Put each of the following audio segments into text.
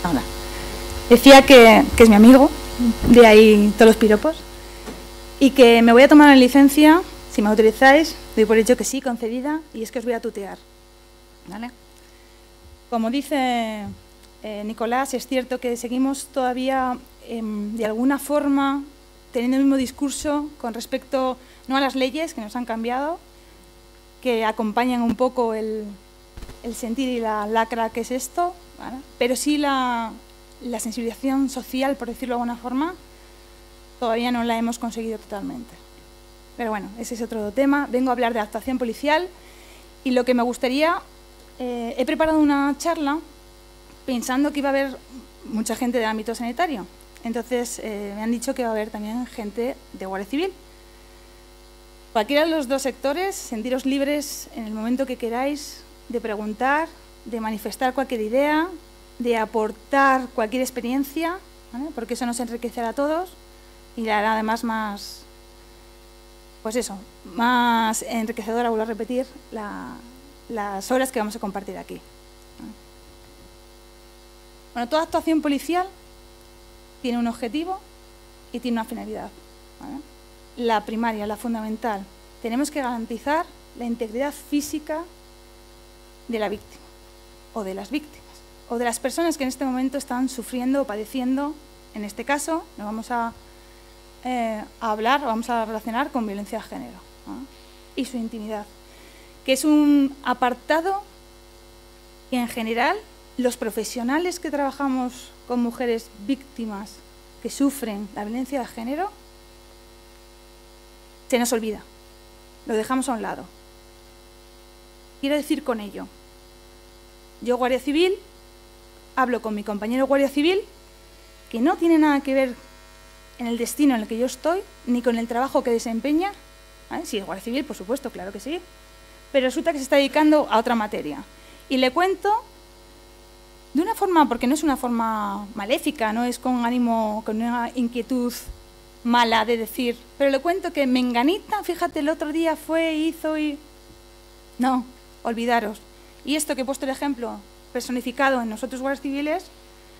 Hola. Decía que es mi amigo, de ahí todos los piropos, y que me voy a tomar la licencia, si me autorizáis, doy por hecho que sí, concedida, y es que os voy a tutear. ¿Vale? Como dice Nicolás, es cierto que seguimos todavía, de alguna forma, teniendo el mismo discurso con respecto, no a las leyes que nos han cambiado, que acompañan un poco el sentir y la lacra que es esto, ¿vale? Pero sí la sensibilización social, por decirlo de alguna forma, todavía no la hemos conseguido totalmente. Pero bueno, ese es otro tema. Vengo a hablar de actuación policial y lo que me gustaría, he preparado una charla pensando que iba a haber mucha gente del ámbito sanitario. Entonces me han dicho que va a haber también gente de Guardia Civil. Cualquiera de los dos sectores, sentiros libres en el momento que queráis de preguntar, de manifestar cualquier idea, de aportar cualquier experiencia, ¿vale? Porque eso nos enriquecerá a todos y le hará además más, pues eso, más enriquecedora, vuelvo a repetir, las horas que vamos a compartir aquí. Bueno, toda actuación policial tiene un objetivo y tiene una finalidad, ¿vale? La primaria, la fundamental. Tenemos que garantizar la integridad física de la víctima, o de las víctimas, o de las personas que en este momento están sufriendo o padeciendo, en este caso, nos vamos a hablar, vamos a relacionar con violencia de género, ¿no? Y su intimidad, que es un apartado que en general los profesionales que trabajamos con mujeres víctimas que sufren la violencia de género, se nos olvida, lo dejamos a un lado. Quiero decir con ello, yo Guardia Civil, hablo con mi compañero Guardia Civil, que no tiene nada que ver en el destino en el que yo estoy, ni con el trabajo que desempeña, ¿vale? Sí, es Guardia Civil, por supuesto, claro que sí, pero resulta que se está dedicando a otra materia. Y le cuento de una forma, porque no es una forma maléfica, no es con ánimo, con una inquietud mala de decir, pero le cuento que menganita, fíjate, el otro día fue, hizo y... No, olvidaros. Y esto que he puesto el ejemplo personificado en nosotros guardias civiles,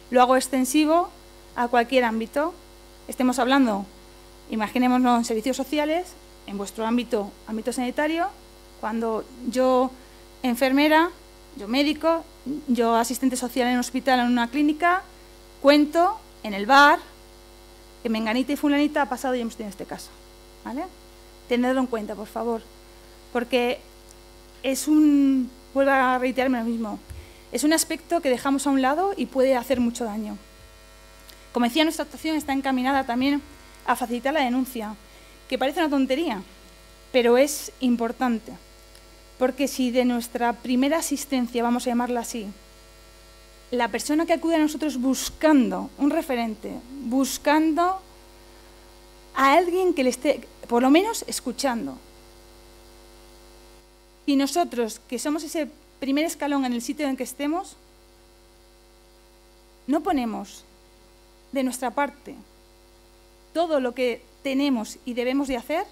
lo hago extensivo a cualquier ámbito. Estemos hablando, imaginémonos en servicios sociales, en vuestro ámbito sanitario, cuando yo enfermera, yo médico, yo asistente social en un hospital, en una clínica, cuento en el bar que menganita y fulanita ha pasado y hemos tenido este caso, ¿vale? Tenedlo en cuenta, por favor, porque es un, vuelvo a reiterarme lo mismo, es un aspecto que dejamos a un lado y puede hacer mucho daño. Como decía, nuestra actuación está encaminada también a facilitar la denuncia, que parece una tontería, pero es importante, porque si de nuestra primera asistencia, vamos a llamarla así, la persona que acude a nosotros buscando un referente, buscando a alguien que le esté, por lo menos, escuchando. Y nosotros, que somos ese primer escalón en el sitio en que estemos, no ponemos de nuestra parte todo lo que tenemos y debemos de hacer,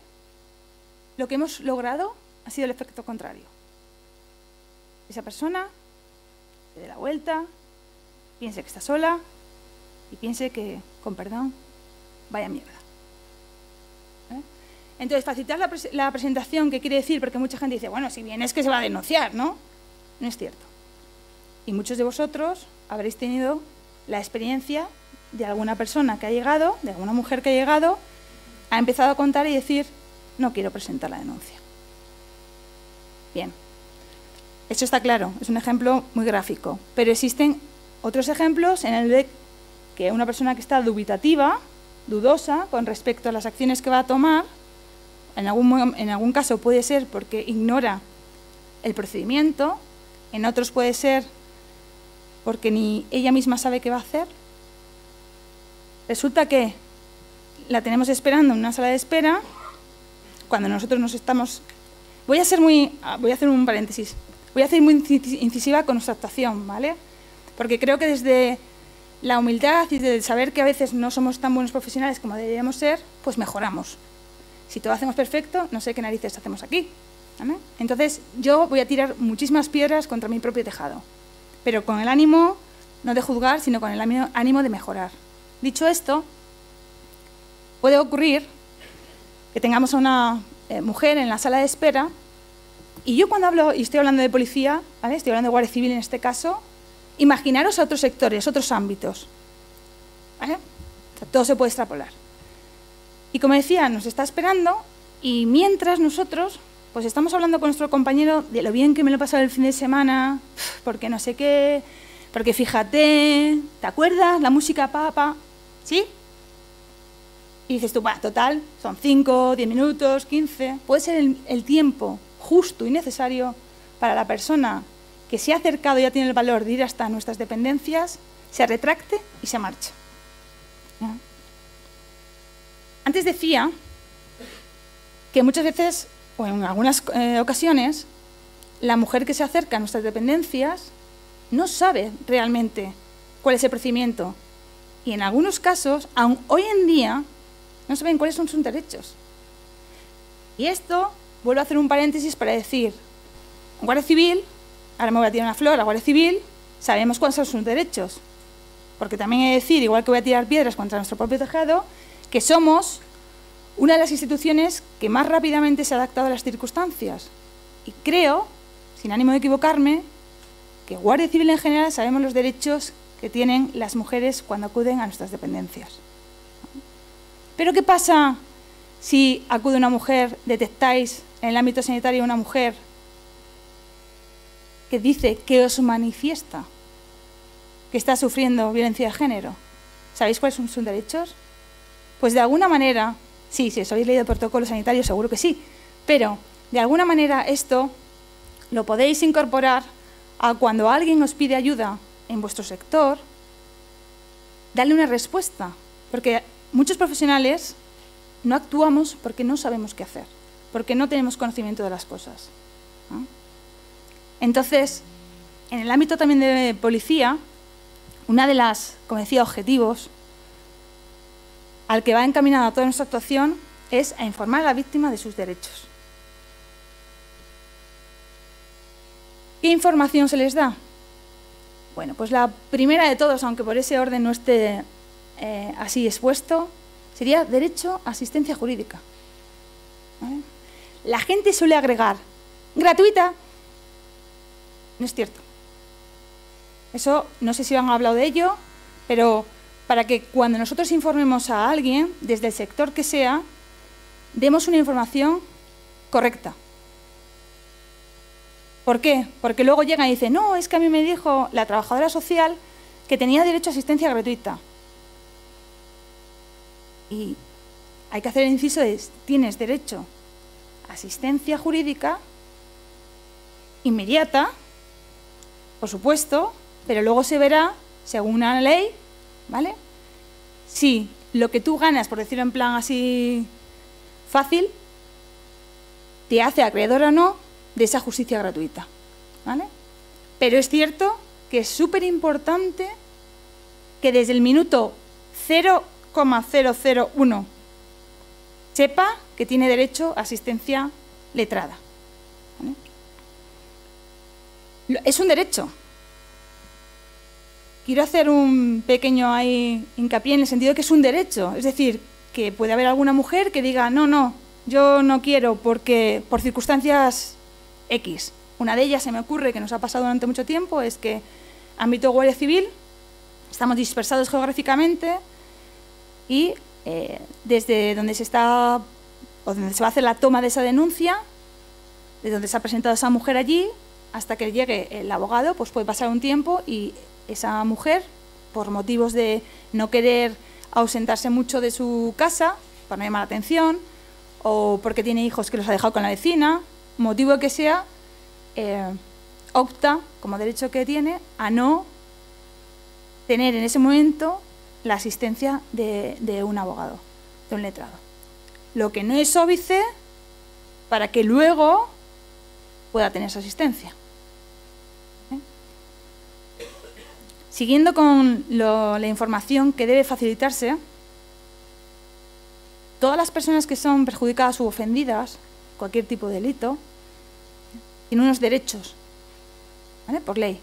lo que hemos logrado ha sido el efecto contrario. Esa persona se dé la vuelta, piense que está sola y piense que, con perdón, vaya mierda. ¿Eh? Entonces, facilitar la presentación, ¿qué quiere decir? Porque mucha gente dice, bueno, si bien es que se va a denunciar, ¿no? No es cierto. Y muchos de vosotros habréis tenido la experiencia de alguna persona que ha llegado, de alguna mujer que ha llegado, ha empezado a contar y decir, no quiero presentar la denuncia. Bien, esto está claro, es un ejemplo muy gráfico, pero existen otros ejemplos en el de que una persona que está dubitativa, dudosa, con respecto a las acciones que va a tomar, en algún caso puede ser porque ignora el procedimiento, en otros puede ser porque ni ella misma sabe qué va a hacer. Resulta que la tenemos esperando en una sala de espera, cuando nosotros nos estamos... Voy a hacer un paréntesis. Voy a ser muy incisiva con nuestra actuación, ¿vale? Porque creo que desde la humildad y desde el saber que a veces no somos tan buenos profesionales como deberíamos ser, pues mejoramos. Si todo hacemos perfecto, no sé qué narices hacemos aquí, ¿vale? Entonces, yo voy a tirar muchísimas piedras contra mi propio tejado, pero con el ánimo no de juzgar, sino con el ánimo de mejorar. Dicho esto, puede ocurrir que tengamos a una mujer en la sala de espera y yo cuando hablo, y estoy hablando de policía, ¿vale? Estoy hablando de Guardia Civil en este caso, imaginaros a otros sectores, otros ámbitos, ¿vale? O sea, todo se puede extrapolar. Y como decía, nos está esperando y mientras nosotros pues estamos hablando con nuestro compañero de lo bien que me lo he pasado el fin de semana, porque no sé qué, porque fíjate, ¿te acuerdas? La música papa, ¿sí? Y dices tú, bueno, total, son 5, 10 minutos, 15. Puede ser el tiempo justo y necesario para la persona que se ha acercado y ya tiene el valor de ir hasta nuestras dependencias, se retracte y se marche. ¿Ya? Antes decía que muchas veces, o en algunas ocasiones, la mujer que se acerca a nuestras dependencias no sabe realmente cuál es el procedimiento. Y en algunos casos, aún hoy en día, no saben cuáles son sus derechos. Y esto, vuelvo a hacer un paréntesis para decir, Guardia Civil, ahora me voy a tirar una flor a Guardia Civil, sabemos cuáles son sus derechos. Porque también he de decir, igual que voy a tirar piedras contra nuestro propio tejado, que somos una de las instituciones que más rápidamente se ha adaptado a las circunstancias. Y creo, sin ánimo de equivocarme, que Guardia Civil en general sabemos los derechos que tienen las mujeres cuando acuden a nuestras dependencias. Pero ¿qué pasa si acude una mujer, detectáis en el ámbito sanitario una mujer que dice que os manifiesta que está sufriendo violencia de género? ¿Sabéis cuáles son sus derechos? Pues de alguna manera, sí, si os habéis leído el protocolo sanitario seguro que sí, pero de alguna manera esto lo podéis incorporar a cuando alguien os pide ayuda en vuestro sector, darle una respuesta, porque muchos profesionales no actuamos porque no sabemos qué hacer, porque no tenemos conocimiento de las cosas, ¿no? Entonces, en el ámbito también de policía, una de las, como decía, objetivos al que va encaminada toda nuestra actuación es a informar a la víctima de sus derechos. ¿Qué información se les da? Bueno, pues la primera de todos, aunque por ese orden no esté así expuesto, sería derecho a asistencia jurídica. ¿Vale? La gente suele agregar, gratuita. No es cierto. Eso, no sé si han hablado de ello, pero para que cuando nosotros informemos a alguien, desde el sector que sea, demos una información correcta. ¿Por qué? Porque luego llega y dice, no, es que a mí me dijo la trabajadora social que tenía derecho a asistencia gratuita. Y hay que hacer el inciso de, tienes derecho a asistencia jurídica inmediata, por supuesto, pero luego se verá, según una ley, ¿vale? Si lo que tú ganas, por decirlo en plan así fácil, te hace acreedor o no de esa justicia gratuita, ¿vale? Pero es cierto que es súper importante que desde el minuto 0,001 sepa que tiene derecho a asistencia letrada, ¿vale? Es un derecho. Quiero hacer un pequeño ahí hincapié en el sentido de que es un derecho. Es decir, que puede haber alguna mujer que diga, no, no, yo no quiero porque por circunstancias X. Una de ellas se me ocurre que nos ha pasado durante mucho tiempo, es que ámbito Guardia Civil, estamos dispersados geográficamente y desde donde se está, o donde se va a hacer la toma de esa denuncia, de donde se ha presentado esa mujer allí, hasta que llegue el abogado, pues puede pasar un tiempo y esa mujer, por motivos de no querer ausentarse mucho de su casa, para no llamar la atención, o porque tiene hijos que los ha dejado con la vecina, motivo que sea, opta, como derecho que tiene, a no tener en ese momento la asistencia de un abogado, de un letrado. Lo que no es óbice para que luego pueda tener esa asistencia. Siguiendo con la información que debe facilitarse, todas las personas que son perjudicadas u ofendidas, cualquier tipo de delito, tienen unos derechos, ¿vale? Por ley.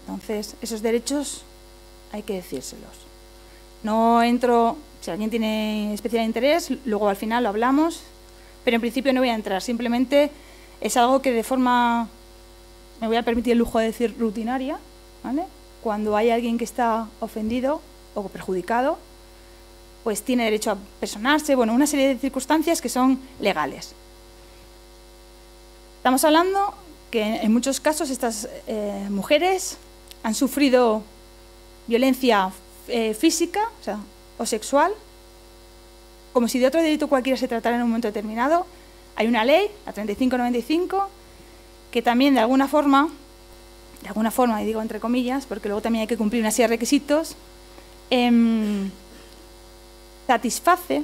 Entonces, esos derechos hay que decírselos. No entro, si alguien tiene especial interés, luego al final lo hablamos, pero en principio no voy a entrar, simplemente es algo que de forma, me voy a permitir el lujo de decir rutinaria, ¿vale? Cuando hay alguien que está ofendido o perjudicado, pues tiene derecho a personarse, bueno, una serie de circunstancias que son legales. Estamos hablando que en muchos casos estas mujeres han sufrido violencia física, o sexual, como si de otro delito cualquiera se tratara en un momento determinado. Hay una ley, la 3595, que también de alguna forma, y digo entre comillas, porque luego también hay que cumplir una serie de requisitos, satisface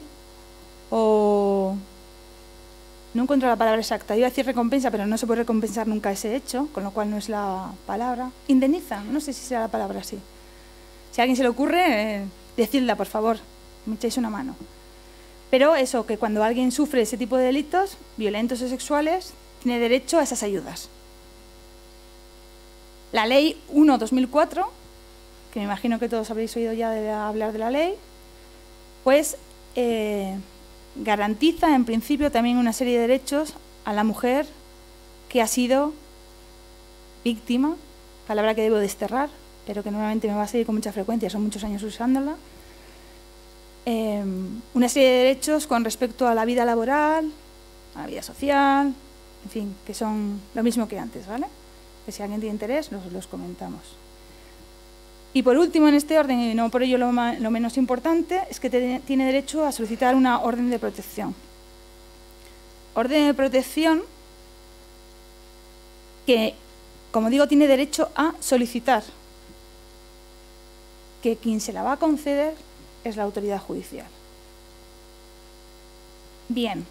o... No encuentro la palabra exacta, iba a decir recompensa, pero no se puede recompensar nunca ese hecho, con lo cual no es la palabra. Indemniza, no sé si será la palabra así. Si a alguien se le ocurre, decidla, por favor, me echáis una mano. Pero eso, que cuando alguien sufre ese tipo de delitos, violentos o sexuales, tiene derecho a esas ayudas. La Ley 1/2004, que me imagino que todos habréis oído ya hablar de la ley, pues garantiza en principio también una serie de derechos a la mujer que ha sido víctima, palabra que debo desterrar, pero que normalmente me va a seguir con mucha frecuencia, son muchos años usándola. Una serie de derechos con respecto a la vida laboral, a la vida social, en fin, que son lo mismo que antes, ¿vale? Que si alguien tiene interés, los comentamos. Y por último, en este orden, y no por ello lo menos importante, es que tiene derecho a solicitar una orden de protección. Orden de protección que, como digo, tiene derecho a solicitar, que quien se la va a conceder es la autoridad judicial. Bien,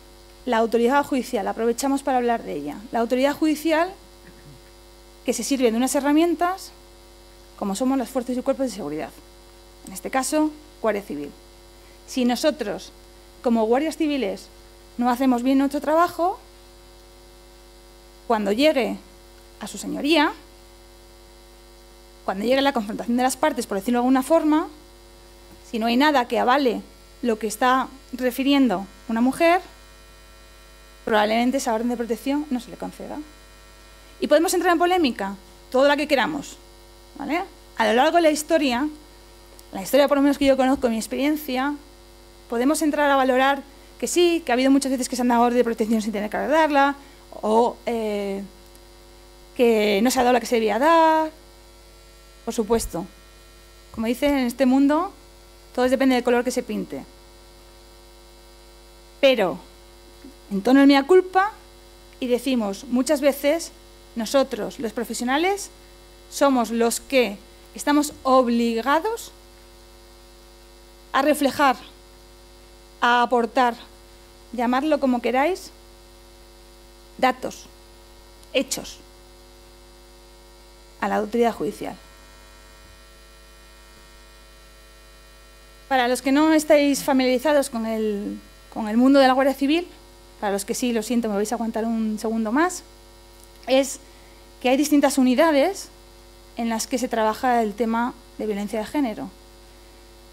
la autoridad judicial, aprovechamos para hablar de ella. La autoridad judicial, que se sirve de unas herramientas como somos las fuerzas y cuerpos de seguridad. En este caso, Guardia Civil. Si nosotros, como guardias civiles, no hacemos bien nuestro trabajo, cuando llegue a su señoría, cuando llegue la confrontación de las partes, por decirlo de alguna forma, si no hay nada que avale lo que está refiriendo una mujer, probablemente esa orden de protección no se le conceda. Y podemos entrar en polémica, toda la que queramos, ¿vale? A lo largo de la historia por lo menos que yo conozco, en mi experiencia, podemos entrar a valorar que sí, que ha habido muchas veces que se han dado orden de protección sin tener que darla, o que no se ha dado la que se debía dar. Por supuesto, como dicen, en este mundo todo depende del color que se pinte. Pero, en tono de mea culpa, y decimos muchas veces, nosotros, los profesionales, somos los que estamos obligados a reflejar, a aportar, llamadlo como queráis, datos, hechos, a la autoridad judicial. Para los que no estáis familiarizados con el mundo de la Guardia Civil, para los que sí, lo siento, me vais a aguantar un segundo más, es que hay distintas unidades en las que se trabaja el tema de violencia de género.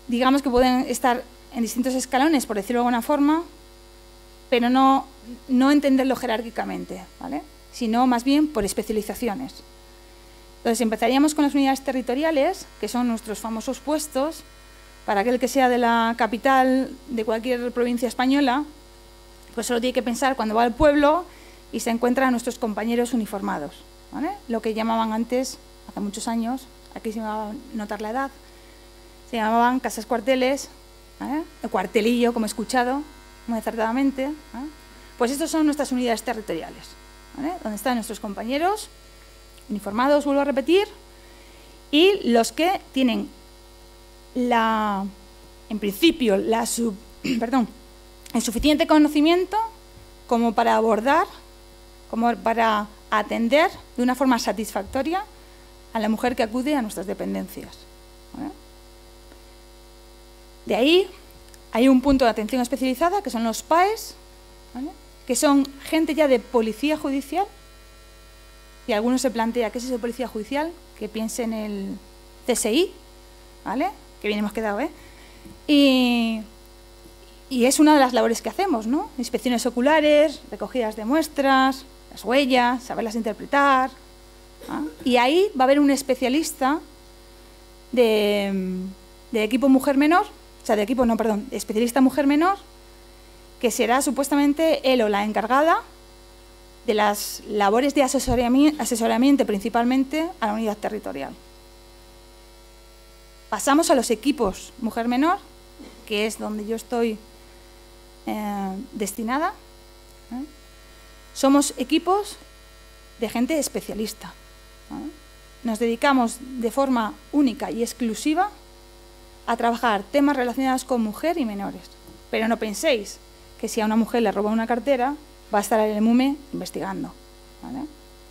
Digamos que pueden estar en distintos escalones, por decirlo de alguna forma, pero no entenderlo jerárquicamente, ¿vale? Sino más bien por especializaciones. Entonces empezaríamos con las unidades territoriales, que son nuestros famosos puestos. Para aquel que sea de la capital de cualquier provincia española, pues solo tiene que pensar cuando va al pueblo y se encuentra a nuestros compañeros uniformados, ¿vale? Lo que llamaban antes, hace muchos años, aquí se me va a notar la edad, se llamaban casas cuarteles, ¿vale? El cuartelillo, como he escuchado, muy acertadamente, ¿vale? Pues estos son nuestras unidades territoriales, ¿vale? Donde están nuestros compañeros uniformados, vuelvo a repetir, y los que tienen en principio, el suficiente conocimiento como para abordar, como para atender de una forma satisfactoria a la mujer que acude a nuestras dependencias, ¿vale? De ahí hay un punto de atención especializada, que son los PAES, ¿vale? Que son gente ya de policía judicial. Si alguno se plantea qué es eso de policía judicial, que piense en el CSI, ¿vale? Qué bien hemos quedado, ¿eh? Y es una de las labores que hacemos, ¿no? Inspecciones oculares, recogidas de muestras, las huellas, saberlas interpretar. ¿Ah? Y ahí va a haber un especialista de equipo mujer menor, o sea, de equipo, no, perdón, especialista mujer menor, que será supuestamente él o la encargada de las labores de asesoramiento principalmente a la unidad territorial. Pasamos a los equipos mujer menor, que es donde yo estoy destinada. Somos equipos de gente especialista. Nos dedicamos de forma única y exclusiva a trabajar temas relacionados con mujer y menores. Pero no penséis que si a una mujer le roban una cartera, va a estar el MUME investigando. ¿Vale?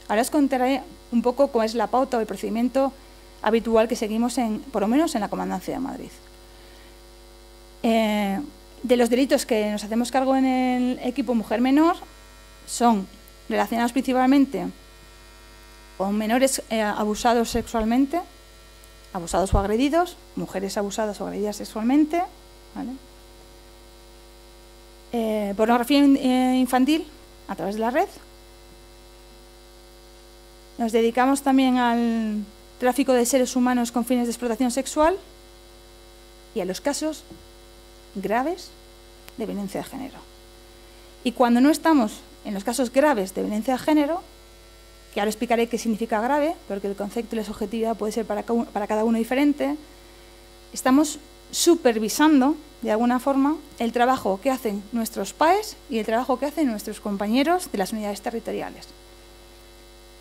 Ahora os contaré un poco cómo es la pauta o el procedimiento habitual que seguimos, por lo menos en la Comandancia de Madrid. De los delitos que nos hacemos cargo en el equipo mujer menor son relacionados principalmente con menores abusados sexualmente, abusados o agredidos, mujeres abusadas o agredidas sexualmente, ¿vale? Pornografía infantil a través de la red. Nos dedicamos también al tráfico de seres humanos con fines de explotación sexual y a los casos graves de violencia de género. Y cuando no estamos en los casos graves de violencia de género, que ahora explicaré qué significa grave, porque el concepto y la subjetividad puede ser para cada uno diferente, estamos supervisando, de alguna forma, el trabajo que hacen nuestros PAEs y el trabajo que hacen nuestros compañeros de las unidades territoriales.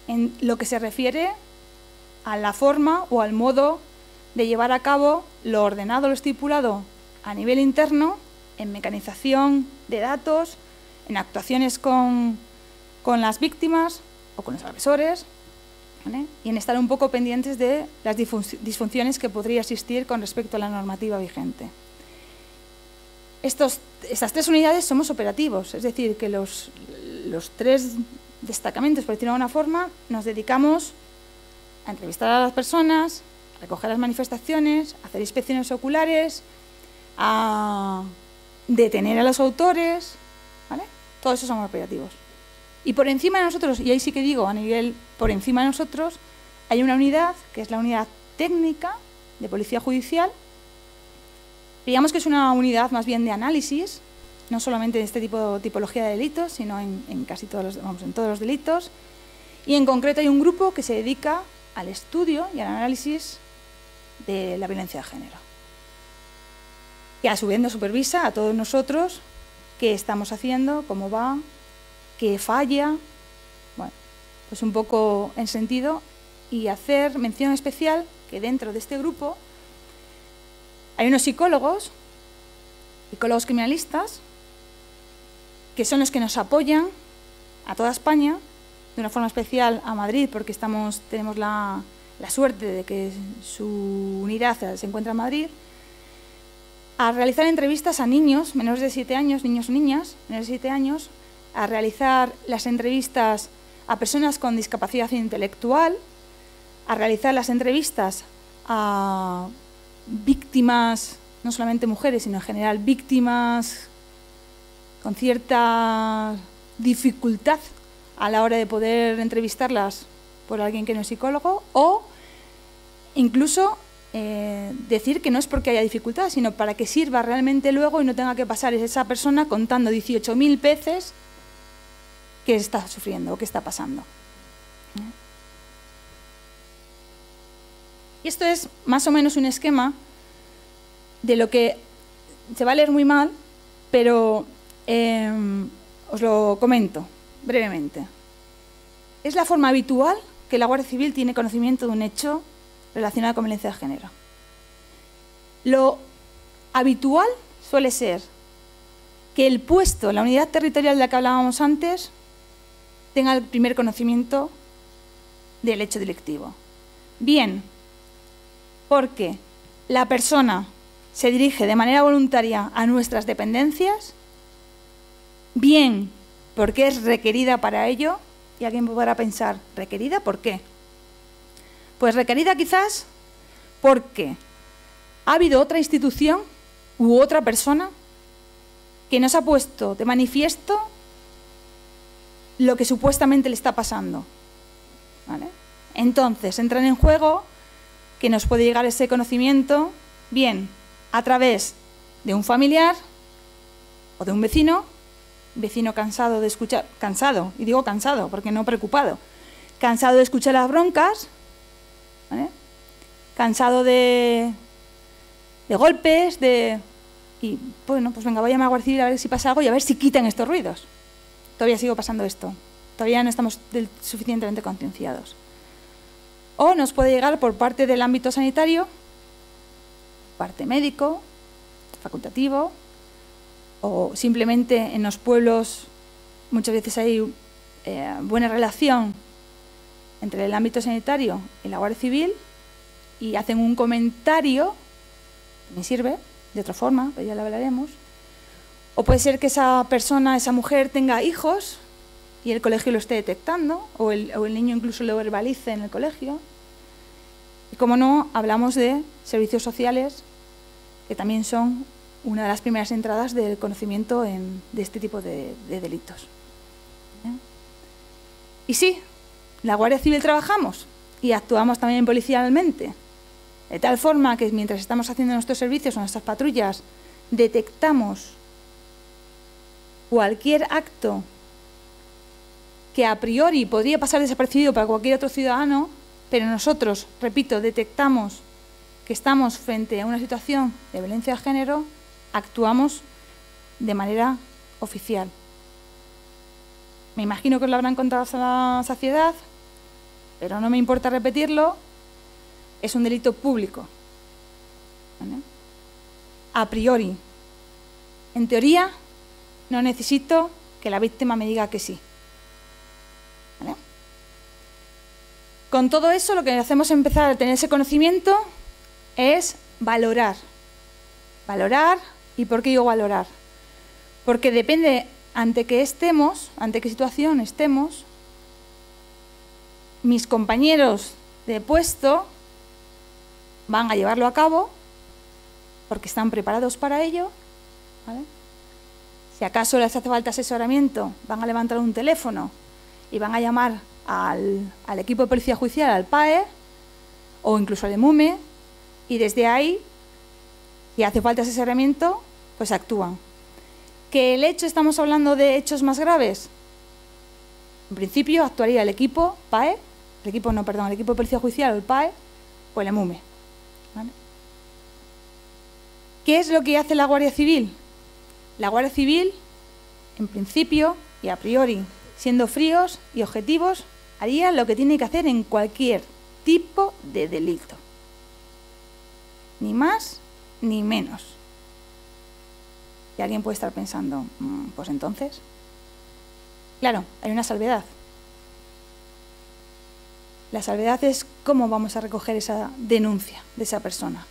En lo que se refiere a la forma o al modo de llevar a cabo lo ordenado, lo estipulado a nivel interno, en mecanización de datos, en actuaciones con las víctimas o con los agresores, ¿vale? Y en estar un poco pendientes de las disfunciones que podría existir con respecto a la normativa vigente. Estas tres unidades somos operativos, es decir, que los tres destacamentos, por decirlo de alguna forma, nos dedicamos a entrevistar a las personas, a recoger las manifestaciones, a hacer inspecciones oculares, a detener a los autores, ¿vale? Todos esos son operativos. Y por encima de nosotros, y ahí sí que digo a nivel por encima de nosotros, hay una unidad que es la unidad técnica de Policía Judicial. Digamos que es una unidad más bien de análisis, no solamente de este tipología de delitos, sino en casi todos en todos los delitos. Y en concreto hay un grupo que se dedica al estudio y al análisis de la violencia de género, que a su vez nos supervisa a todos nosotros qué estamos haciendo, cómo va, qué falla, bueno, pues un poco en sentido, y hacer mención especial que dentro de este grupo hay unos psicólogos criminalistas, que son los que nos apoyan a toda España, de una forma especial a Madrid, porque tenemos la suerte de que su unidad se encuentra en Madrid, a realizar entrevistas a niños menores de 7 años, niños o niñas menores de 7 años, a realizar las entrevistas a personas con discapacidad intelectual, a realizar las entrevistas a víctimas, no solamente mujeres, sino en general víctimas con cierta dificultad a la hora de poder entrevistarlas por alguien que no es psicólogo, o incluso decir que no es porque haya dificultad, sino para que sirva realmente luego y no tenga que pasar esa persona contando 18.000 veces qué está sufriendo o qué está pasando. Y esto es más o menos un esquema de lo que se va a leer muy mal, pero os lo comento brevemente. Es la forma habitual que la Guardia Civil tiene conocimiento de un hecho relacionado con violencia de género. Lo habitual suele ser que el puesto, la unidad territorial de la que hablábamos antes, tenga el primer conocimiento del hecho delictivo. Bien, porque la persona se dirige de manera voluntaria a nuestras dependencias, bien porque es requerida para ello, y alguien podrá pensar, ¿requerida por qué? Pues requerida quizás porque ¿Ha habido otra institución u otra persona que nos ha puesto de manifiesto lo que supuestamente le está pasando? ¿Vale? Entonces, entran en juego que nos puede llegar ese conocimiento, bien a través de un familiar o de un vecino cansado de escuchar, cansado, y digo cansado porque no preocupado, cansado de escuchar las broncas, ¿vale? Cansado de golpes, y bueno, pues venga, voy a llamar a la Guardia Civil a ver si pasa algo y a ver si quitan estos ruidos. Todavía sigo pasando esto, todavía no estamos suficientemente concienciados. O nos puede llegar por parte del ámbito sanitario, parte médico, facultativo, o simplemente en los pueblos muchas veces hay buena relación entre el ámbito sanitario y la Guardia Civil y hacen un comentario, me sirve, de otra forma, pero ya lo hablaremos. O puede ser que esa persona, esa mujer tenga hijos y el colegio lo esté detectando, o el niño incluso lo verbalice en el colegio. Y como no, hablamos de servicios sociales, que también son una de las primeras entradas del conocimiento de este tipo de delitos. Y sí, la Guardia Civil trabajamos y actuamos también policialmente, de tal forma que mientras estamos haciendo nuestros servicios o nuestras patrullas, detectamos cualquier acto que a priori podría pasar desapercibido para cualquier otro ciudadano, pero nosotros, repito, detectamos que estamos frente a una situación de violencia de género, actuamos de manera oficial. Me imagino que os lo habrán contado a la saciedad, pero no me importa repetirlo, es un delito público. ¿Vale? A priori. En teoría, no necesito que la víctima me diga que sí. ¿Vale? Con todo eso, lo que hacemos empezar a tener ese conocimiento es valorar. Valorar, ¿y por qué digo valorar? Porque depende ante qué estemos, ante qué situación estemos, mis compañeros de puesto van a llevarlo a cabo porque están preparados para ello, ¿vale? Si acaso les hace falta asesoramiento, van a levantar un teléfono y van a llamar al equipo de policía judicial, al PAE o incluso al EMUME, y desde ahí, si hace falta asesoramiento, pues actúan. ¿Que el hecho, estamos hablando de hechos más graves? En principio actuaría el equipo PAE, el equipo de policía judicial o el PAE o el EMUME. ¿Vale? ¿Qué es lo que hace la Guardia Civil? La Guardia Civil, en principio y a priori, siendo fríos y objetivos, haría lo que tiene que hacer en cualquier tipo de delito. Ni más ni menos. Y alguien puede estar pensando, pues entonces, claro, hay una salvedad. La salvedad es cómo vamos a recoger esa denuncia de esa persona.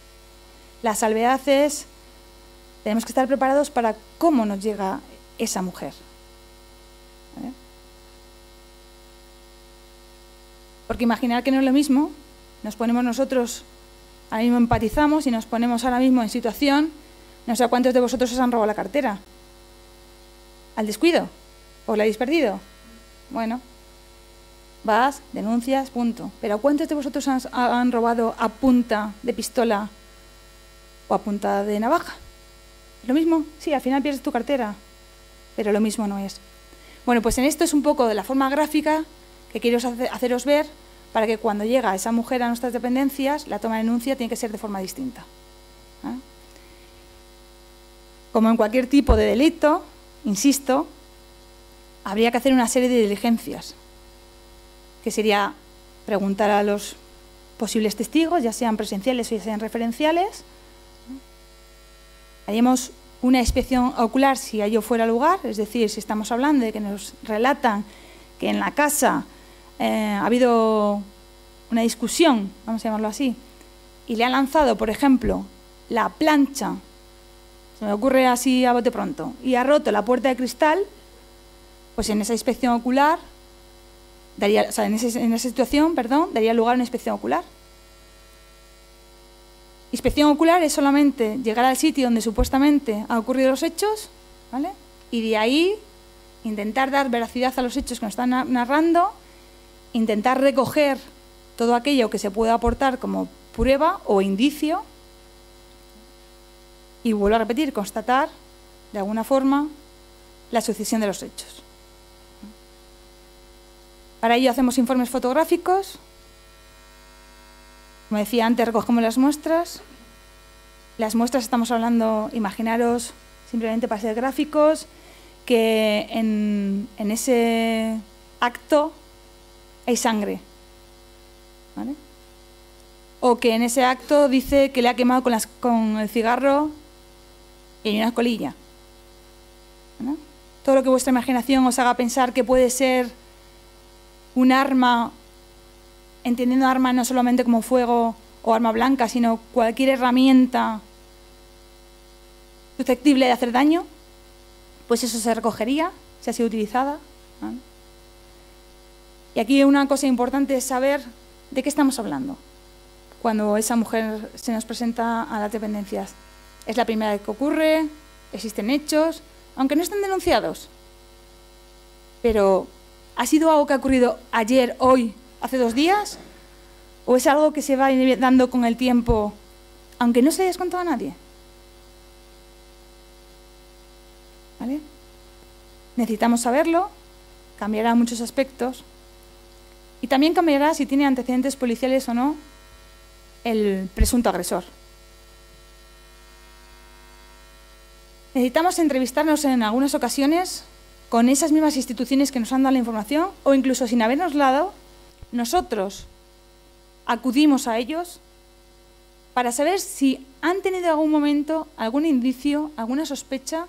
La salvedad es, tenemos que estar preparados para cómo nos llega esa mujer. ¿Vale? Porque imaginar que no es lo mismo, nos ponemos nosotros, ahora mismo empatizamos y nos ponemos ahora mismo en situación, no sé a cuántos de vosotros os han robado la cartera. ¿Al descuido? ¿O la habéis perdido? Bueno, vas, denuncias, punto. Pero ¿cuántos de vosotros han robado a punta de pistola o a punta de navaja? ¿Lo mismo? Sí, al final pierdes tu cartera, pero lo mismo no es. Bueno, pues en esto es un poco de la forma gráfica que quiero haceros ver para que cuando llega esa mujer a nuestras dependencias, la toma de denuncia tiene que ser de forma distinta. ¿Ah? Como en cualquier tipo de delito, insisto, habría que hacer una serie de diligencias, que sería preguntar a los posibles testigos, ya sean presenciales o ya sean referenciales. Haríamos una inspección ocular si ello fuera lugar, es decir, si estamos hablando de que nos relatan que en la casa ha habido una discusión, vamos a llamarlo así, y le ha lanzado, por ejemplo, la plancha, se me ocurre así a bote pronto, y ha roto la puerta de cristal, pues en esa inspección ocular, en esa situación, daría lugar a una inspección ocular. Inspección ocular es solamente llegar al sitio donde supuestamente han ocurrido los hechos, ¿vale? Y de ahí intentar dar veracidad a los hechos que nos están narrando, intentar recoger todo aquello que se pueda aportar como prueba o indicio y, vuelvo a repetir, constatar de alguna forma la sucesión de los hechos. Para ello hacemos informes fotográficos. Como decía antes, recogemos las muestras. Las muestras, estamos hablando, imaginaros, simplemente para ser gráficos, que en ese acto hay sangre, ¿vale? O que en ese acto dice que le ha quemado con el cigarro y hay una colilla, ¿no? Todo lo que vuestra imaginación os haga pensar que puede ser un arma, entendiendo arma no solamente como fuego o arma blanca, sino cualquier herramienta susceptible de hacer daño, pues eso se recogería, si ha sido utilizada, ¿vale? Y aquí una cosa importante es saber de qué estamos hablando cuando esa mujer se nos presenta a las dependencias. Es la primera vez que ocurre, existen hechos, aunque no estén denunciados. Pero, ¿ha sido algo que ha ocurrido ayer, hoy, hace 2 días? ¿O es algo que se va dando con el tiempo, aunque no se hayas contado a nadie? ¿Vale? Necesitamos saberlo, cambiará muchos aspectos y también cambiará si tiene antecedentes policiales o no el presunto agresor. Necesitamos entrevistarnos en algunas ocasiones con esas mismas instituciones que nos han dado la información o incluso sin habernos dado, nosotros acudimos a ellos para saber si han tenido en algún momento algún indicio, alguna sospecha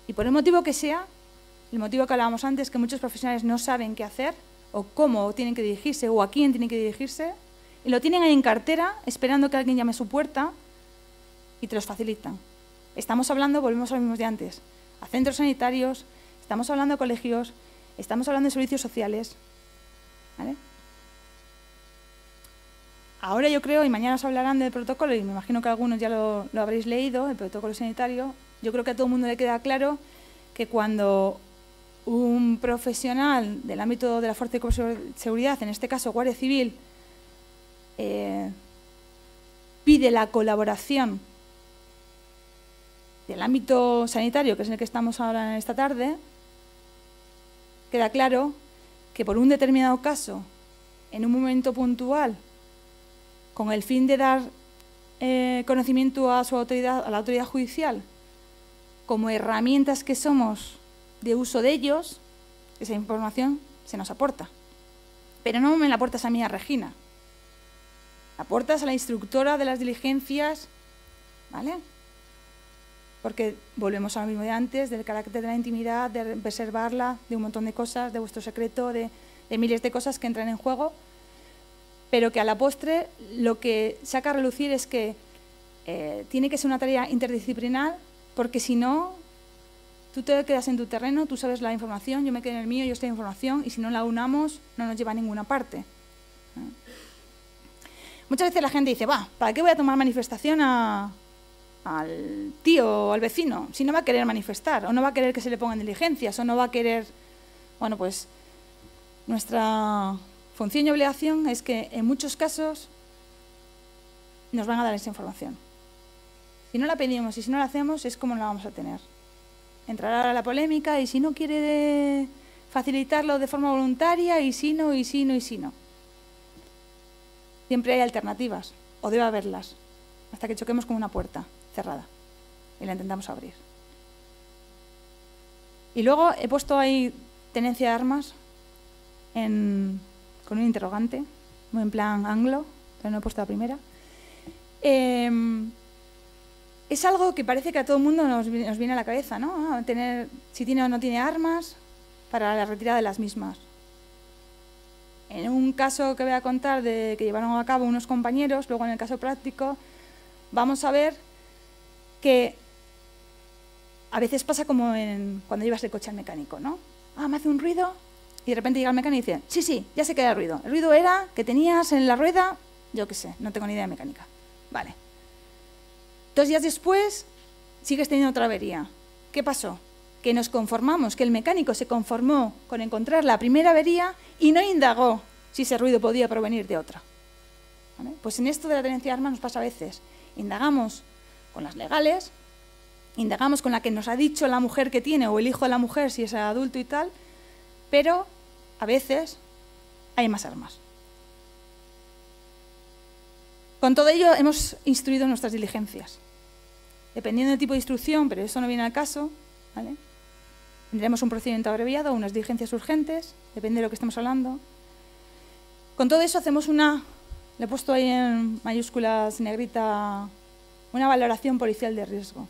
y por el motivo que sea, el motivo que hablábamos antes, que muchos profesionales no saben qué hacer o cómo tienen que dirigirse o a quién tienen que dirigirse y lo tienen ahí en cartera esperando que alguien llame a su puerta y te los facilitan. Estamos hablando, volvemos a lo mismo de antes, a centros sanitarios, estamos hablando de colegios, estamos hablando de servicios sociales, ¿vale? Ahora yo creo, y mañana os hablarán del protocolo, y me imagino que algunos ya lo habréis leído, el protocolo sanitario. Yo creo que a todo el mundo le queda claro que cuando un profesional del ámbito de la Fuerza de Seguridad, en este caso Guardia Civil, pide la colaboración del ámbito sanitario, que es en el que estamos ahora esta tarde, queda claro que por un determinado caso, en un momento puntual, con el fin de dar conocimiento a su autoridad, a la autoridad judicial, como herramientas que somos de uso de ellos, esa información se nos aporta. Pero no me la aportas a mí, a Regina. La aportas a la instructora de las diligencias, ¿vale? Porque volvemos a lo mismo de antes, del carácter de la intimidad, de preservarla, de un montón de cosas, de vuestro secreto, de miles de cosas que entran en juego, pero que a la postre lo que saca a relucir es que tiene que ser una tarea interdisciplinar, porque si no, tú te quedas en tu terreno, tú sabes la información, yo me quedo en el mío, yo estoy en información, y si no la unamos, no nos lleva a ninguna parte. Muchas veces la gente dice, ¿para qué voy a tomar manifestación al tío o al vecino si no va a querer manifestar, o no va a querer que se le pongan diligencias, o no va a querer... Bueno, pues nuestra función y obligación es que en muchos casos nos van a dar esa información. Si no la pedimos y si no la hacemos, es como no la vamos a tener. Entrará la polémica y si no quiere facilitarlo de forma voluntaria, y si no, y si no, y si no. Siempre hay alternativas, o debe haberlas, hasta que choquemos con una puerta cerrada y la intentamos abrir. Y luego he puesto ahí tenencia de armas con un interrogante, muy en plan anglo, pero no he puesto la primera. Es algo que parece que a todo el mundo nos viene a la cabeza, ¿no? Tener, si tiene o no tiene armas para la retirada de las mismas. En un caso que voy a contar que llevaron a cabo unos compañeros, luego en el caso práctico, vamos a ver que a veces pasa como cuando llevas el coche al mecánico, ¿no? Me hace un ruido y de repente llega el mecánico y dice, sí, ya sé que era el ruido. El ruido era que tenías en la rueda, yo qué sé, no tengo ni idea de mecánica. Vale. 2 días después, sigues teniendo otra avería. ¿Qué pasó? Que nos conformamos, que el mecánico se conformó con encontrar la primera avería y no indagó si ese ruido podía provenir de otra. ¿Vale? Pues en esto de la tenencia de armas nos pasa a veces. Indagamos con las legales, indagamos con la que nos ha dicho la mujer que tiene o el hijo de la mujer si es adulto y tal, pero a veces hay más armas. Con todo ello hemos instruido nuestras diligencias. Dependiendo del tipo de instrucción, pero eso no viene al caso, ¿vale? Tendremos un procedimiento abreviado, unas diligencias urgentes, depende de lo que estemos hablando. Con todo eso hacemos le he puesto ahí en mayúsculas negrita, una valoración policial de riesgo.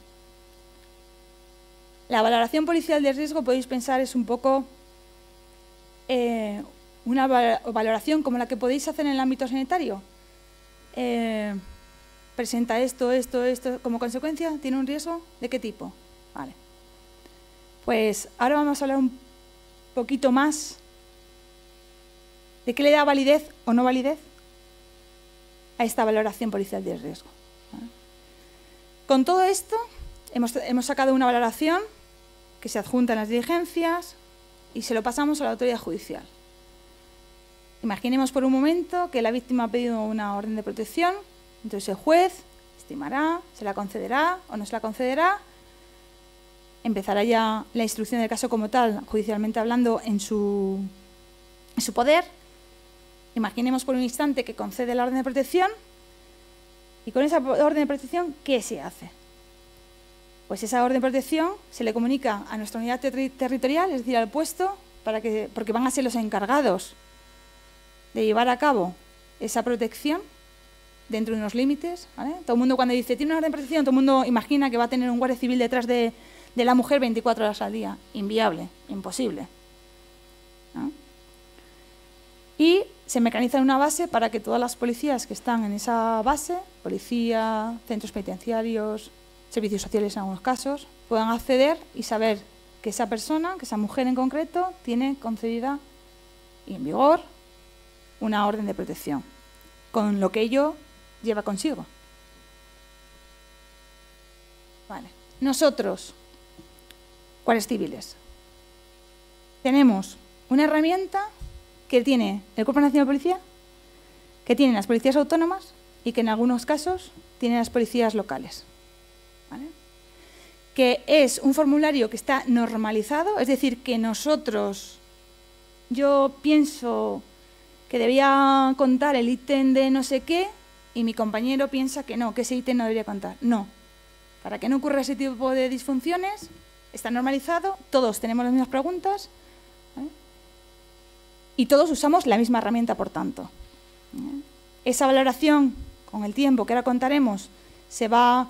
La valoración policial de riesgo, podéis pensar, es un poco una valoración como la que podéis hacer en el ámbito sanitario. Presenta esto, como consecuencia, ¿tiene un riesgo? ¿De qué tipo? Vale. Pues ahora vamos a hablar un poquito más de qué le da validez o no validez a esta valoración policial de riesgo. ¿Vale? Con todo esto, hemos sacado una valoración que se adjunta en las diligencias y se lo pasamos a la autoridad judicial. Imaginemos por un momento que la víctima ha pedido una orden de protección, entonces el juez estimará, se la concederá o no se la concederá, empezará ya la instrucción del caso como tal, judicialmente hablando, en su poder. Imaginemos por un instante que concede la orden de protección y con esa orden de protección, ¿qué se hace? Pues esa orden de protección se le comunica a nuestra unidad territorial, es decir, al puesto, porque van a ser los encargados de llevar a cabo esa protección dentro de unos límites, ¿vale? Todo el mundo cuando dice tiene una orden de protección, todo el mundo imagina que va a tener un guardia civil detrás de la mujer 24 horas al día. Inviable, imposible, ¿no? Y se mecaniza en una base para que todas las policías que están en esa base, policía, centros penitenciarios, servicios sociales en algunos casos, puedan acceder y saber que esa persona, que esa mujer en concreto, tiene concedida y en vigor una orden de protección, con lo que ello lleva consigo. Vale. Nosotros, guardias civiles, tenemos una herramienta que tiene el Cuerpo Nacional de Policía, que tienen las policías autónomas y que en algunos casos tienen las policías locales. ¿Vale? Que es un formulario que está normalizado, es decir, que yo pienso que debía contar el ítem de no sé qué y mi compañero piensa que no, que ese ítem no debería contar. No. Para que no ocurra ese tipo de disfunciones, está normalizado, todos tenemos las mismas preguntas, ¿vale? Y todos usamos la misma herramienta, por tanto. ¿Vale? Esa valoración, con el tiempo que ahora contaremos, se va,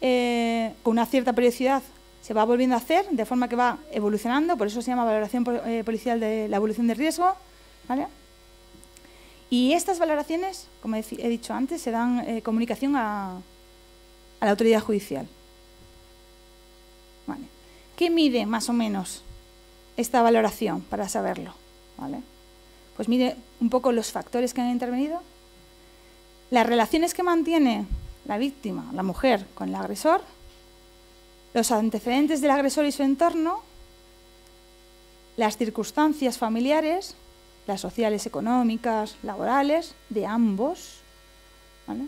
con una cierta periodicidad, se va volviendo a hacer, de forma que va evolucionando, por eso se llama valoración policial de la evolución de riesgo, ¿vale? Y estas valoraciones, como he dicho antes, se dan comunicación a la autoridad judicial. Vale. ¿Qué mide más o menos esta valoración para saberlo? ¿Vale? Pues mide un poco los factores que han intervenido, las relaciones que mantiene la víctima, la mujer, con el agresor, los antecedentes del agresor y su entorno, las circunstancias familiares, las sociales, económicas, laborales, de ambos, ¿vale?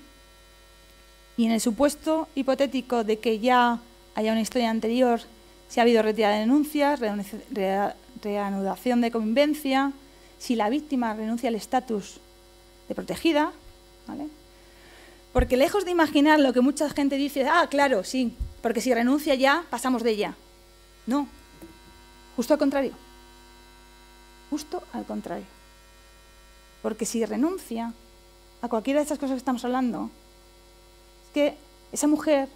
Y en el supuesto hipotético de que ya haya una historia anterior, si ha habido retirada de denuncias, reanudación de convivencia, si la víctima renuncia al estatus de protegida, ¿vale? Porque lejos de imaginar lo que mucha gente dice, ah, claro, sí, porque si renuncia ya, pasamos de ella. No, justo al contrario. Justo al contrario. Porque si renuncia a cualquiera de estas cosas que estamos hablando, es que esa mujer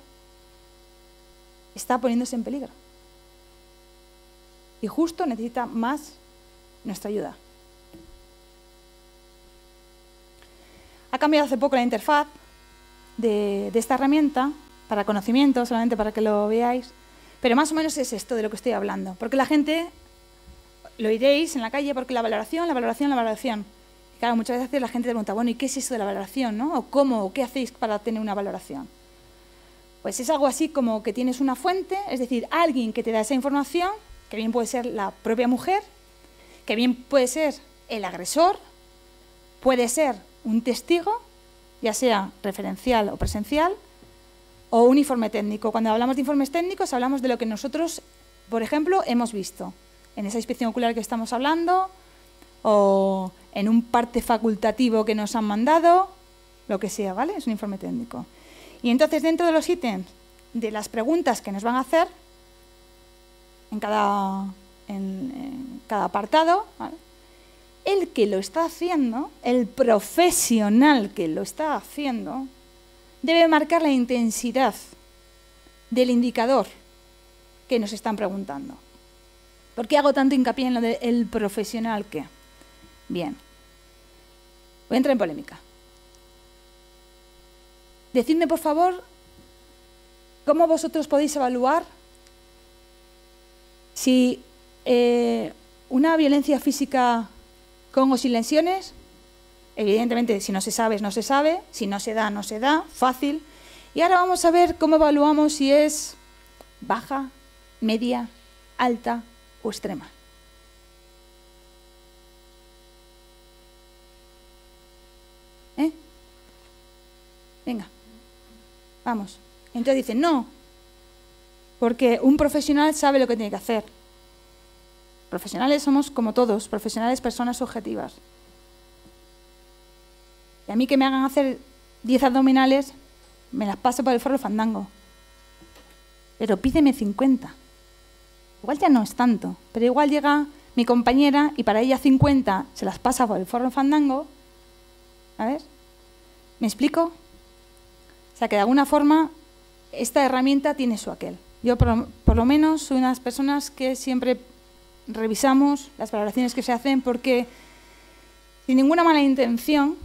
está poniéndose en peligro. Y justo necesita más nuestra ayuda. Ha cambiado hace poco la interfaz de esta herramienta, para conocimiento, solamente para que lo veáis, pero más o menos es esto de lo que estoy hablando. Porque la gente, lo oiréis en la calle, porque la valoración. Claro, muchas veces la gente te pregunta, bueno, ¿y qué es eso de la valoración, no? ¿O cómo? ¿O qué hacéis para tener una valoración? Pues es algo así como que tienes una fuente, es decir, alguien que te da esa información, que bien puede ser la propia mujer, que bien puede ser el agresor, puede ser un testigo, ya sea referencial o presencial, o un informe técnico. Cuando hablamos de informes técnicos, hablamos de lo que nosotros, por ejemplo, hemos visto en esa inspección ocular que estamos hablando, o en un parte facultativo que nos han mandado, lo que sea, ¿vale? Es un informe técnico. Y entonces, dentro de los ítems, de las preguntas que nos van a hacer, en cada apartado, ¿vale? El que lo está haciendo, el profesional que lo está haciendo, debe marcar la intensidad del indicador que nos están preguntando. ¿Por qué hago tanto hincapié en lo del profesional que? Bien, voy a entrar en polémica. Decidme, por favor, cómo vosotros podéis evaluar si una violencia física con o sin lesiones, evidentemente, si no se sabe, no se sabe, si no se da, no se da, fácil. Y ahora vamos a ver cómo evaluamos si es baja, media, alta o extrema. Venga, vamos. Entonces dicen, no, porque un profesional sabe lo que tiene que hacer. Profesionales somos como todos, profesionales, personas objetivas. Y a mí que me hagan hacer 10 abdominales, me las paso por el forro fandango. Pero pídeme 50. Igual ya no es tanto, pero igual llega mi compañera y para ella 50 se las pasa por el forro fandango. A ver, ¿me explico? O sea, que de alguna forma esta herramienta tiene su aquel. Yo por lo menos soy una de las personas que siempre revisamos las valoraciones que se hacen porque sin ninguna mala intención,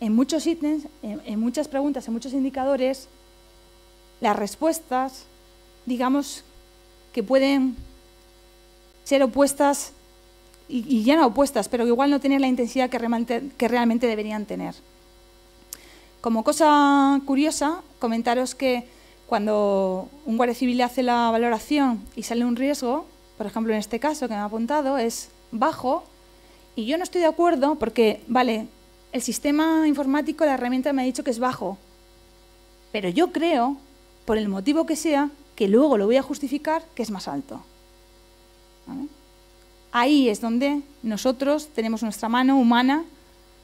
en muchos ítems, en muchas preguntas, en muchos indicadores, las respuestas, digamos, que pueden ser opuestas, y ya no opuestas, pero igual no tener la intensidad que realmente deberían tener. Como cosa curiosa, comentaros que cuando un guardia civil hace la valoración y sale un riesgo, por ejemplo en este caso que me ha apuntado, es bajo, y yo no estoy de acuerdo porque, vale, el sistema informático, la herramienta me ha dicho que es bajo, pero yo creo, por el motivo que sea, que luego lo voy a justificar que es más alto. ¿Vale? Ahí es donde nosotros tenemos nuestra mano humana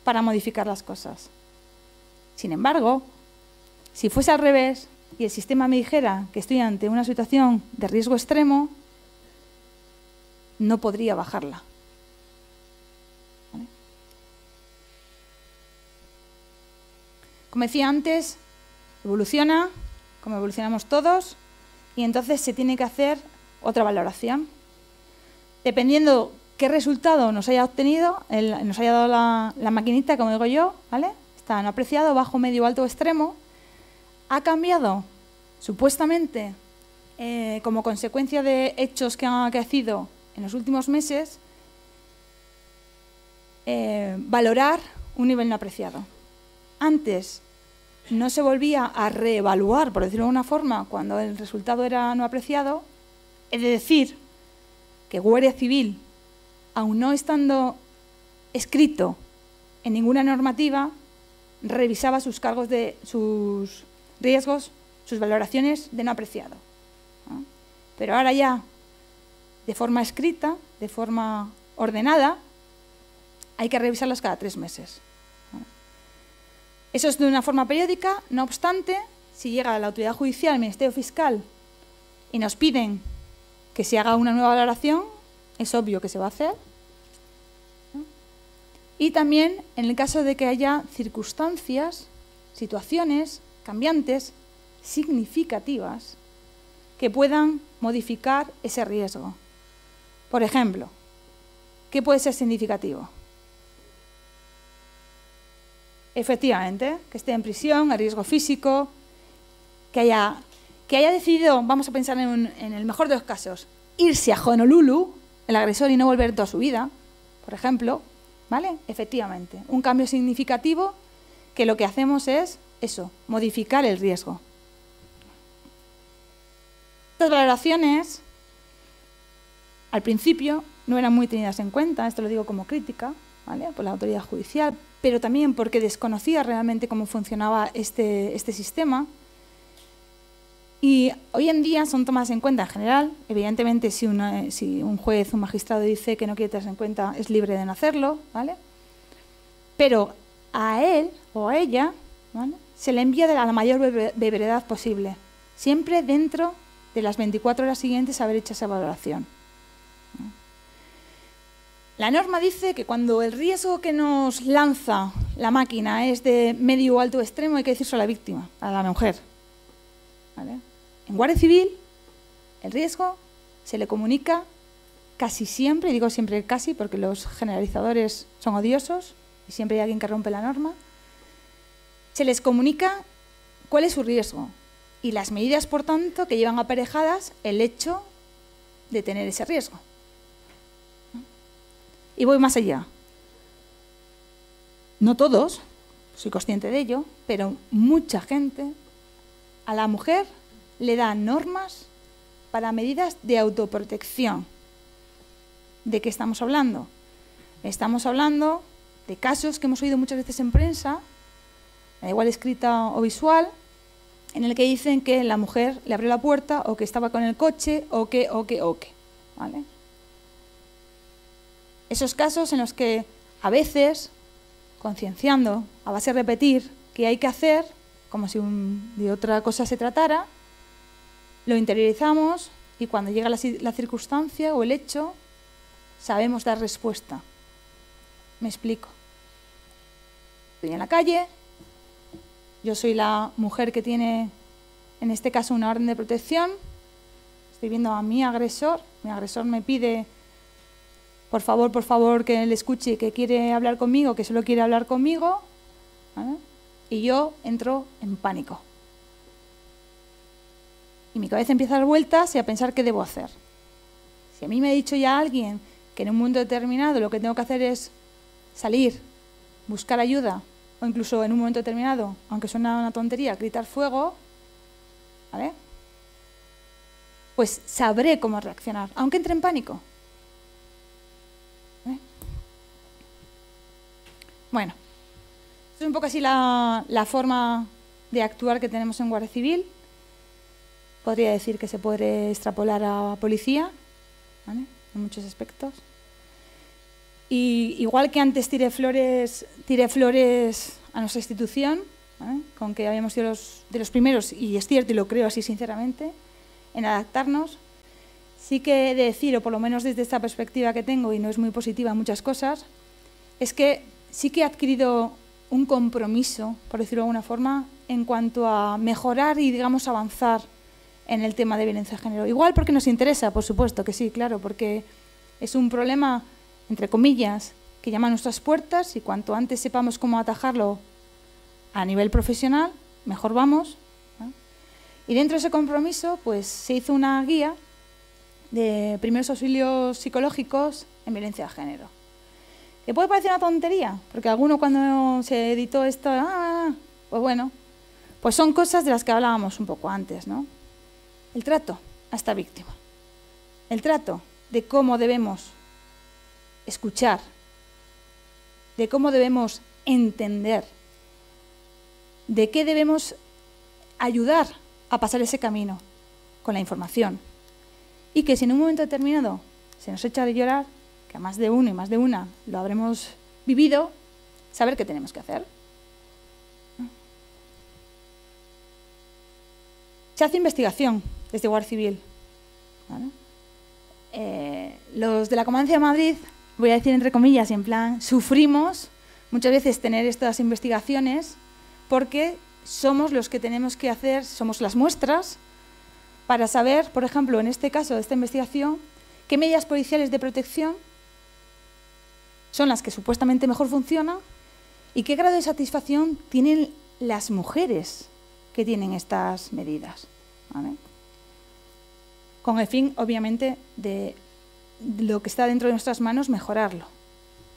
para modificar las cosas. Sin embargo, si fuese al revés y el sistema me dijera que estoy ante una situación de riesgo extremo, no podría bajarla. ¿Vale? Como decía antes, evoluciona, como evolucionamos todos, y entonces se tiene que hacer otra valoración. Dependiendo qué resultado nos haya obtenido, nos haya dado la maquinita, como digo yo, ¿vale? Está no apreciado, bajo, medio, alto o extremo, ha cambiado, supuestamente, como consecuencia de hechos que han acaecido en los últimos meses, valorar un nivel no apreciado. Antes no se volvía a reevaluar, por decirlo de alguna forma, cuando el resultado era no apreciado, es decir, que Guardia Civil, aun no estando escrito en ninguna normativa, revisaba sus cargos de sus riesgos, sus valoraciones de no apreciado. ¿No? Pero ahora ya, de forma escrita, de forma ordenada, hay que revisarlas cada 3 meses. ¿No? Eso es de una forma periódica, no obstante, si llega la autoridad judicial, el Ministerio Fiscal, y nos piden que se haga una nueva valoración, es obvio que se va a hacer. ¿No? Y también en el caso de que haya circunstancias, situaciones cambiantes, significativas, que puedan modificar ese riesgo. Por ejemplo, ¿qué puede ser significativo? Efectivamente, que esté en prisión, a riesgo físico, que haya decidido, vamos a pensar en el mejor de los casos, irse a Honolulu, el agresor, y no volver toda su vida, por ejemplo, ¿vale? Efectivamente, un cambio significativo que lo que hacemos es eso, modificar el riesgo. Estas valoraciones, al principio, no eran muy tenidas en cuenta, esto lo digo como crítica, ¿vale?, por la autoridad judicial, pero también porque desconocía realmente cómo funcionaba este sistema. Y hoy en día son tomadas en cuenta en general. Evidentemente, si un juez, un magistrado dice que no quiere tenerse en cuenta, es libre de no hacerlo, ¿vale? Pero a él o a ella, ¿vale?, se le envía a la mayor brevedad posible, siempre dentro de las 24 horas siguientes a haber hecho esa valoración. La norma dice que cuando el riesgo que nos lanza la máquina es de medio o alto extremo, hay que decirlo a la víctima, a la mujer, ¿vale? En Guardia Civil, el riesgo se le comunica casi siempre, y digo siempre casi porque los generalizadores son odiosos y siempre hay alguien que rompe la norma, se les comunica cuál es su riesgo y las medidas, por tanto, que llevan aparejadas el hecho de tener ese riesgo. Y voy más allá. No todos, soy consciente de ello, pero mucha gente a la mujer le da normas para medidas de autoprotección. ¿De qué estamos hablando? Estamos hablando de casos que hemos oído muchas veces en prensa, da igual escrita o visual, en el que dicen que la mujer le abrió la puerta o que estaba con el coche o que, ¿vale? Esos casos en los que a veces, concienciando, a base de repetir qué hay que hacer, como si de otra cosa se tratara, lo interiorizamos y cuando llega la circunstancia o el hecho, sabemos dar respuesta. Me explico. Estoy en la calle, yo soy la mujer que tiene, en este caso, una orden de protección, estoy viendo a mi agresor me pide, por favor, que le escuche, que quiere hablar conmigo, que solo quiere hablar conmigo, ¿vale? Y yo entro en pánico. Y mi cabeza empieza a dar vueltas y a pensar qué debo hacer. Si a mí me ha dicho ya alguien que en un momento determinado lo que tengo que hacer es salir, buscar ayuda, o incluso en un momento determinado, aunque suena una tontería, gritar fuego, ¿vale?, pues sabré cómo reaccionar, aunque entre en pánico. ¿Vale? Bueno, es un poco así la forma de actuar que tenemos en Guardia Civil. Podría decir que se puede extrapolar a policía, ¿vale?, en muchos aspectos. Y igual que antes tiré flores a nuestra institución, ¿vale?, con que habíamos sido de los primeros, y es cierto y lo creo así sinceramente, en adaptarnos, sí que he de decir, o por lo menos desde esta perspectiva que tengo, y no es muy positiva en muchas cosas, es que sí que he adquirido un compromiso, por decirlo de alguna forma, en cuanto a mejorar y, digamos, avanzar en el tema de violencia de género. Igual porque nos interesa, por supuesto que sí, claro, porque es un problema, entre comillas, que llama a nuestras puertas y cuanto antes sepamos cómo atajarlo a nivel profesional, mejor vamos, ¿no? Y dentro de ese compromiso, pues se hizo una guía de primeros auxilios psicológicos en violencia de género. Que puede parecer una tontería, porque alguno cuando se editó esto, pues bueno, pues son cosas de las que hablábamos un poco antes, ¿no? El trato a esta víctima, el trato de cómo debemos escuchar, de cómo debemos entender, de qué debemos ayudar a pasar ese camino con la información. Y que si en un momento determinado se nos echa de llorar, que a más de uno y más de una lo habremos vivido, saber qué tenemos que hacer. Se hace investigación desde Guardia Civil, ¿vale? Los de la Comandancia de Madrid, voy a decir entre comillas y en plan, sufrimos muchas veces tener estas investigaciones porque somos los que tenemos que hacer, somos las muestras para saber, por ejemplo, en este caso de esta investigación, qué medidas policiales de protección son las que supuestamente mejor funcionan y qué grado de satisfacción tienen las mujeres que tienen estas medidas, ¿vale? Con el fin, obviamente, de lo que está dentro de nuestras manos, mejorarlo,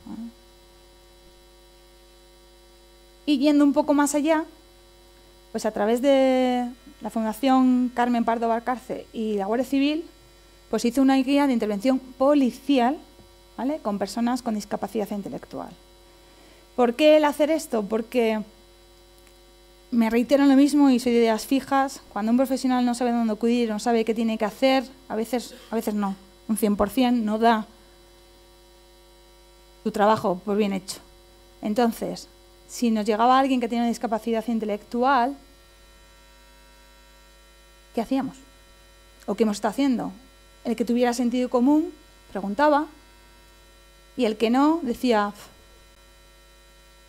¿vale? Y yendo un poco más allá, pues a través de la Fundación Carmen Pardo Valcárcel y la Guardia Civil, pues hizo una guía de intervención policial, ¿vale?, con personas con discapacidad intelectual. ¿Por qué el hacer esto? Porque me reitero lo mismo y soy de ideas fijas. Cuando un profesional no sabe dónde acudir, no sabe qué tiene que hacer, a veces no, un 100% no da su trabajo por bien hecho. Entonces, si nos llegaba alguien que tiene una discapacidad intelectual, ¿qué hacíamos? ¿O qué hemos estado haciendo? El que tuviera sentido común preguntaba y el que no decía,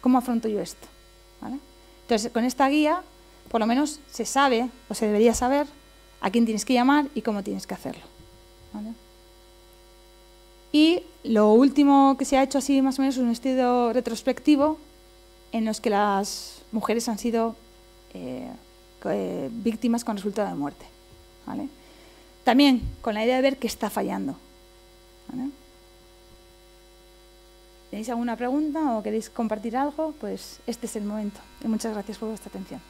¿cómo afronto yo esto? ¿Vale? Entonces, con esta guía, por lo menos se sabe, o se debería saber, a quién tienes que llamar y cómo tienes que hacerlo. ¿Vale? Y lo último que se ha hecho así más o menos es un estudio retrospectivo en los que las mujeres han sido víctimas con resultado de muerte. ¿Vale? También con la idea de ver qué está fallando. ¿Vale? ¿Tenéis alguna pregunta o queréis compartir algo? Pues este es el momento. Y muchas gracias por vuestra atención.